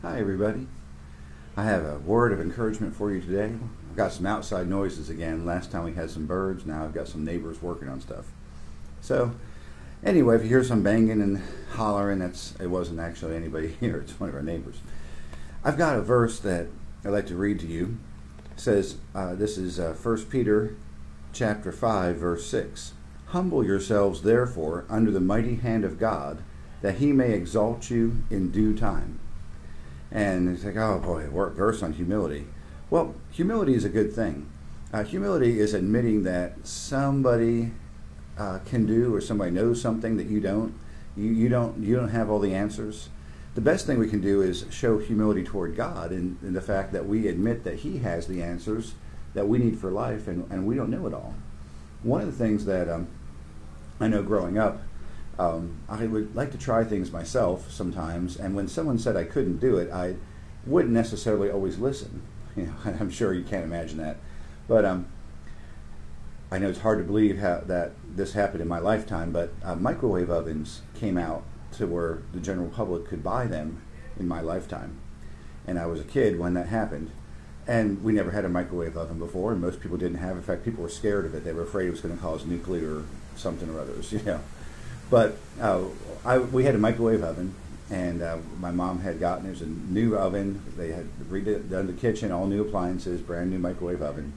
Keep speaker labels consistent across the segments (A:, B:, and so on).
A: Hi, everybody. I have a word of encouragement for you today. I've got some outside noises again. Last time we had some birds. Now I've got some neighbors working on stuff. So, anyway, if you hear some banging and hollering, it wasn't actually anybody here. It's one of our neighbors. I've got a verse that I'd like to read to you. It says, this is 1 Peter chapter 5, verse 6. Humble yourselves, therefore, under the mighty hand of God, that he may exalt you in due time. And it's like, oh boy, a verse on humility. Well, humility is a good thing. Humility is admitting that somebody can do, or somebody knows something that you don't. You don't have all the answers. The best thing we can do is show humility toward God in the fact that we admit that he has the answers that we need for life, and we don't know it all. One of the things that I know growing up, I would like to try things myself sometimes, and when someone said I couldn't do it, I wouldn't necessarily always listen. I'm sure you can't imagine that, but I know it's hard to believe that this happened in my lifetime. But microwave ovens came out to where the general public could buy them in my lifetime, and I was a kid when that happened. And we never had a microwave oven before, and most people didn't have. In fact, people were scared of it. They were afraid it was going to cause nuclear something or others, But we had a microwave oven, and my mom had gotten, there's a new oven. They had redone the kitchen, all new appliances, brand new microwave oven.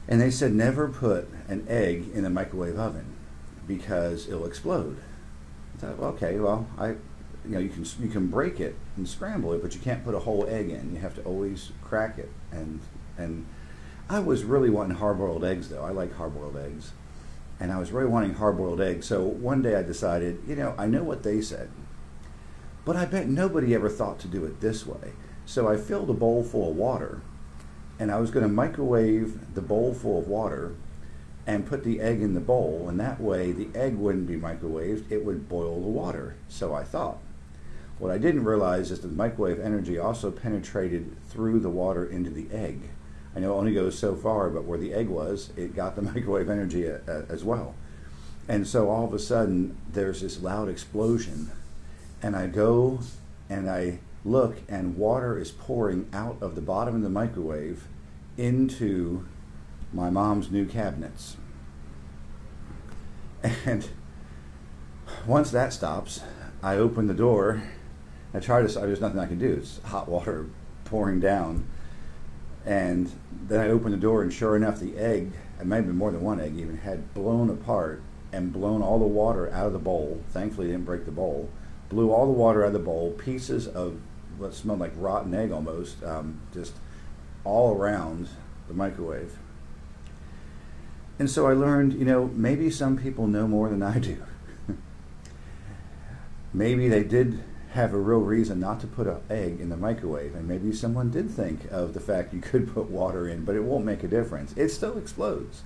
A: And they said never put an egg in the microwave oven because it'll explode. I thought, okay, well, you can break it and scramble it, but you can't put a whole egg in. You have to always crack it. And I was really wanting hard-boiled eggs, though. I like hard-boiled eggs. And I was really wanting hard-boiled eggs. So one day I decided, I know what they said, but I bet nobody ever thought to do it this way. So I filled a bowl full of water, and I was going to microwave the bowl full of water and put the egg in the bowl, and that way the egg wouldn't be microwaved, it would boil the water. So I thought. What I didn't realize is that the microwave energy also penetrated through the water into the egg. I know it only goes so far, but where the egg was, it got the microwave energy as well. And so all of a sudden, there's this loud explosion, and I go and I look, and water is pouring out of the bottom of the microwave into my mom's new cabinets. And once that stops, I open the door. There's nothing I can do. It's hot water pouring down. And then I opened the door, and sure enough, the egg, it might have been more than one egg even, had blown apart and blown all the water out of the bowl. Thankfully, it didn't break the bowl. Blew all the water out of the bowl, pieces of what smelled like rotten egg almost, just all around the microwave. And so I learned, maybe some people know more than I do. Maybe they did have a real reason not to put an egg in the microwave, and maybe someone did think of the fact you could put water in, but it won't make a difference. It still explodes.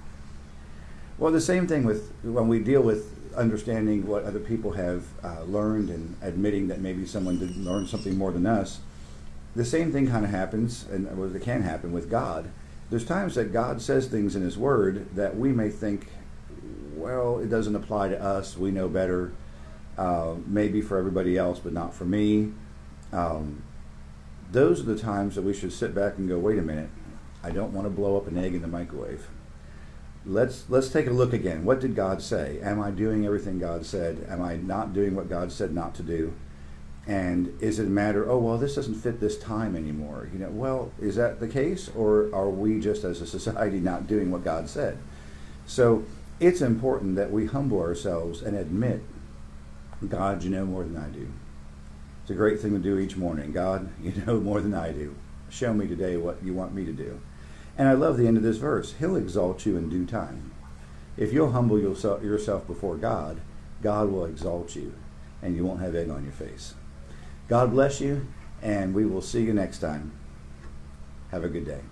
A: Well, the same thing with when we deal with understanding what other people have learned and admitting that maybe someone did learn something more than us. The same thing kind of happens, and it can happen with God. There's times that God says things in his word that we may think, well, it doesn't apply to us, we know better. Maybe for everybody else, but not for me. Those are the times that we should sit back and go, wait a minute, I don't want to blow up an egg in the microwave. Let's take a look again. What did God say? Am I doing everything God said? Am I not doing what God said not to do? And is it a matter, this doesn't fit this time anymore? Well, is that the case? Or are we just as a society not doing what God said? So it's important that we humble ourselves and admit, God, you know more than I do. It's a great thing to do each morning. God, you know more than I do. Show me today what you want me to do. And I love the end of this verse. He'll exalt you in due time. If you'll humble yourself before God, God will exalt you, and you won't have egg on your face. God bless you, and we will see you next time. Have a good day.